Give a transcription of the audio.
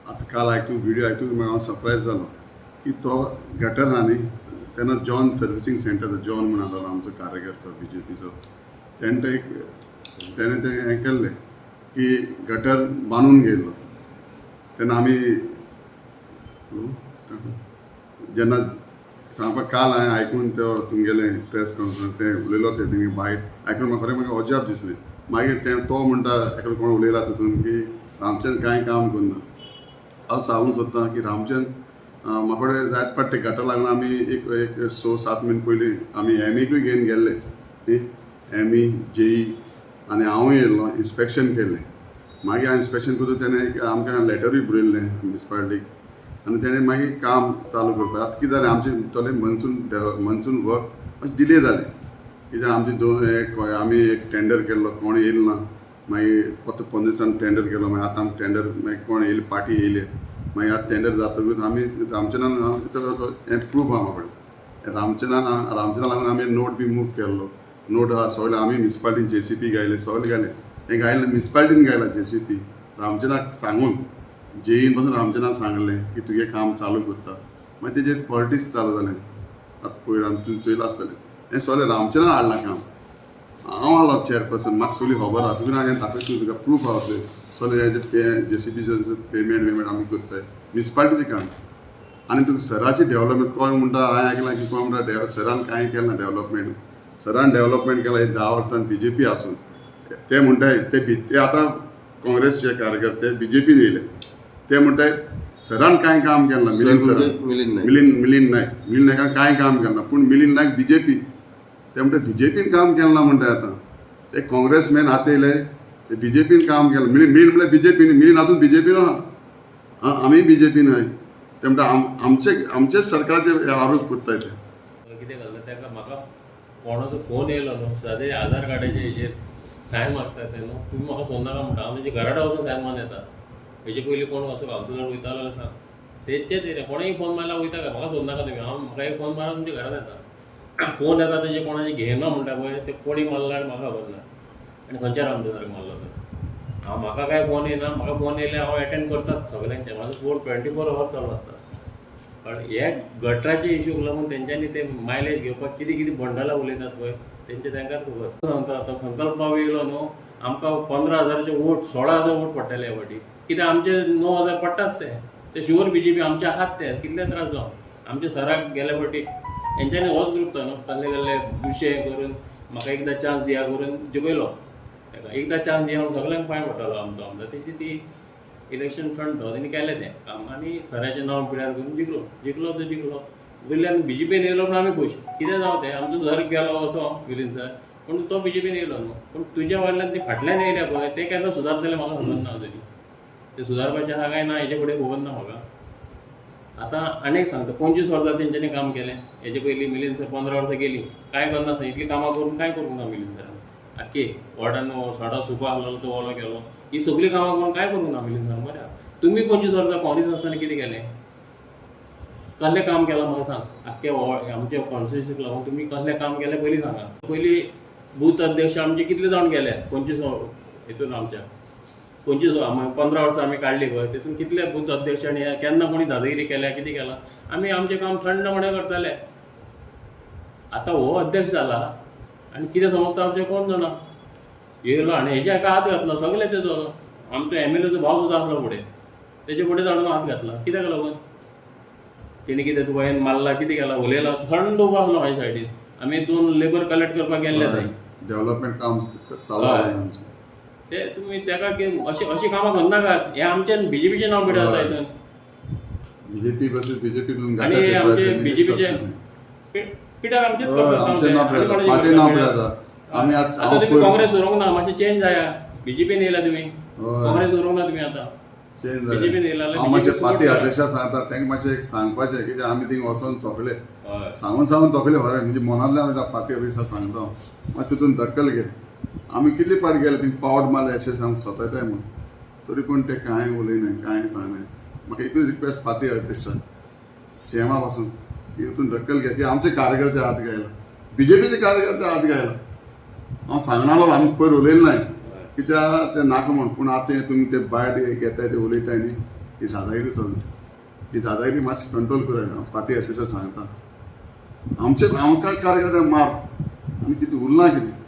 आतां काल आयकून व्हिडियो आयकून हांव सरप्रायज जालो की तो गटर आहा न्ही तेन्ना जॉन सर्विसींग सेंटर जॉन म्हणून आसलो आमचो कार्यकर्तो BJPचो तेणें तें हें केल्लें की गटर बांदून घेयल्लो तेन्ना आमी जेन्ना सांगपाक काल हांवें आयकून तो तुमगेले प्रेस कॉन्फरन्स ते उलयलो ते तेमी वायट आयकून म्हाका खरें म्हाका अजाप दिसलें मागीर तो म्हणटा एका कोण उलयला तितून की रामचंद्र कांय काम करना हांव सांगूंक सोदतां की रामचंद्र म्हाका कडेन जायत पडटा गटर लागून आमी एक 6-7 म्हयने पयलीं आमी एमीकूय घेवन गेल्ले न्ही एमी JEE आनी हांवूय येयल्लो इन्स्पेक्शन केल्लें मागीर हांवें इन्स्पेक्शन करून तेणें आमकां लेटरूय बरयल्लें म्युनिसिपालिटीक आनी तेणें मागीर काम चालू करपाक आतां कितें जालें आमचें थोडें मनसून वर्क मातशें डिले जालें कित्याक आमचे आमी एक टेंडर केल्लो कोण येयलो ना मागीर 15 दिसान टेंडर केलो मागीर आतां आमकां टेंडर मागीर कोण येयले पार्टी येयले मागीर आतां टेंडर जातकूच आमी रामचंद्रान हें प्रूफ आहा म्हाका कडेन रामचंद्रान लागून आमी नोट बी मूव केल्लो नोट सगळे आमी म्युनिसिपालिटीन JCP घायले सगळे घाले हें घायलें म्युनिसिपालिटीन घायला JCP रामचंद्राक सांगून JEEन पासून रामचंद्रान सांगलें की तुजें काम चालू करता मागीर तेजेर पॉलिटिक्स चालू जालें आतां पयर आमी तुमी चोयलां आसतलें हें सगळें रामचंद्रान हाडलां काम हांव हाडलो चेअरपर्सन म्हाका सगळी खबर आहा तुका हांवें दाखयता तुका प्रूफ आहा पळय सगळें JCPचें पेमेंट आमी करताय म्युनिसिपालिटीचें काम आनी तुका सराची डेव्हलपमेंट कोण म्हणटा हांवें आयकलां की कोण म्हणटा सरान कांय केलें ना डेव्हलपमेंट सरान डेव्हलपमेंट केलां हे 10 वर्सान BJP आसून ते म्हणटाय ते आतां काँग्रेसचे कार्यकर्ते BJPन येयले ते म्हणटाय सरान कांय काम केलें ना मिलिंद नायकान कांय काम केलें ना पूण मिलिंद नायक BJP ते म्हणटा BJPन काम केलें ना म्हणटाय आतां ते काँग्रेसमॅन आतयले ते BJPन काम केलें मिलिंद म्हणल्यार BJP मिलिंद आजून BJPन आहा आमी BJPन हय ते म्हणटा आमचेच सरकाराचे आरोप करताय ते कितें घालता तेका म्हाका कोणाचो फोन येयलो न्हू सादें आधार कार्डाचेर हेजेर सायन मारता ते न्हू तुमी म्हाका फोन नाका म्हणटा हांव तेजे घराडे वचून सायन मारून येता हेजे पयलीं कोण असो कावन्सिलर वयतालो जाल्यार सांग तेचेच एरिया कोणाय फोन मारल्यार वयता काय म्हाका सोद नाका तुमी हांव म्हाका एक फोन मारा तुमच्या घरान येता फोन येता तेजे कोणाचे घेयना म्हणटा पळय ते कोणी मारला म्हाका खबर ना आनी खंयच्या रामचंद्राक मारलो तो हांव म्हाका काय फोन येयना म्हाका फोन येयले हांव एटेंड करतात सगल्यांचे म्हाजो फोन 24 hours चालू आसता कारण हे गटराचे इश्यूक लागून तेंच्यांनी ते मायलेज घेवपाक कितें कितें बंडलां उलयतात पळय तेंकाच खबर सांगता आतां संकल्प बाबू येयलो न्हू आमकां 15,000चे वोट 16,000 वोट पडटले ह्या फावटी कित्याक आमचे 9,000 पडटाच ते शुअर BJP आमचे आहात ते कितले त्रास जावं आमच्या सराक गेल्या फावटी हेंच्यांनी होच ग्रूप तो न्हू कसले दुशे करून म्हाका एकदां चान्स दिया करून जिखयलो ताका एकदां चान्स दिया म्हणून सगळ्यांक पांय पडटालो आमचो आमदार तेची ती इलेक्शन फ्रंट हो तेणी केलें तें काम आनी सराचें नांव पिड्यार करून जिखलो वयल्यान BJPन येयलो पूण आमी खूश कितें जावं तें आमचो सर गेलो असो मिलिंद सर पूण तो BJPन येयलो न्हू पूण तुज्या वयल्यान ते फाटल्यान येयल्या पळय ते केन्ना सुदारतले म्हाका खबर ना तरी ते सुदारपाचें आहा काय ना हेजे फुडें खबर ना म्हाका आतां आनीक सांगता 25 वर्सां तेंच्यांनी काम केलें हेजे पयलीं मिलिंद सर 15 वर्सां गेलीं कांय करना इतलीं कामां करून कांय करूंक ना मिलिंद सरान आख्खी वॉर्डान सडा सुको आहलो तो वळो केलो ही सगळीं कामां करून कांय करूंक ना मिलिंद सर बरें तुमी 25 वर्सां काँग्रेस आसतना कितें केलें कसलें काम केलां म्हाका सांग आख्खे आमच्या कॉन्स्टिट्युन्सीक लागून तुमी कसलें काम केलें पयलीं सांगा पयलीं बूथ अध्यक्ष आमचे कितले जावन गेले 25 हितून आमच्या 25 15 वर्सां आमी काडली पळय तितून कितले बूथ अध्यक्ष आनी केन्ना कोणी दादागिरी केल्या कितें केलां आमी आमचें काम थंडपणे करताले आतां हो अध्यक्ष जाला आनी कितें समजता आमचें कोण जाणा येयलो आनी हेजे हाका हात घातलो सगळे तेजो आमचो MLAचो भाव सुद्दां आसलो फुडें तेजे फुडें जाणून हात घातला कित्याक लागून तेणी कितें तुवें मारला कितें केलां उलयला थंड उबो आसलो म्हाज्या सायडीन आमी 2 लेबर कलेक्ट करपाक गेल्ले थंय डेव्हलपमेंट काम चालू आहे आमचें ते तुमी ताका अशी कामां करनाकात हे आमचें BJPचें नांव पिड्यारता हितून BJP वर्सेस BJP आनी आमचे BJPचे पिड्यार आमचें पार्टी नांव पिड्यारता आमी आतां तुमी काँग्रेस व्हरूंक ना मातशें चेंज जाया BJPन येयला तुमी काँग्रेस व्हरूंक ना तुमी आतां चेंज BJPन येयला हांव मातशें पार्टी अध्यक्षा सांगता तांकां मातशें एक सांगपाचें कित्याक आमी थिंग वचोन तोखले सांगून तोखले खरें म्हणजे मनांतल्यान वयता पार्टी अध्यक्षा सांगता मातशें तितून दखल घे आमी कितली पार्टी गेले थिंग पावट मारले अशें सांग स्वतायताय म्हूण तरी पूण ते कांय उलयनाय कांय सांगनाय म्हाका एकूच रिक्वेस्ट पार्टी अध्यक्षा CMा पासून हितून दखल घे की आमचे कार्यकर्ते हात घायला BJPचे कार्यकर्ते हात घायला हांव सांगनालो आमी पयर उलयले नाय कित्याक ते नाका म्हूण पूण आतां तुमी ते भायर घेताय ते उलयताय न्ही ही दादागिरी चलना ही दादागिरी मातशी कंट्रोल करात पार्टी अध्यक्ष सांगता आमचे आमकां कार्यकर्त्यांक मार आनी कितें उरलां कितें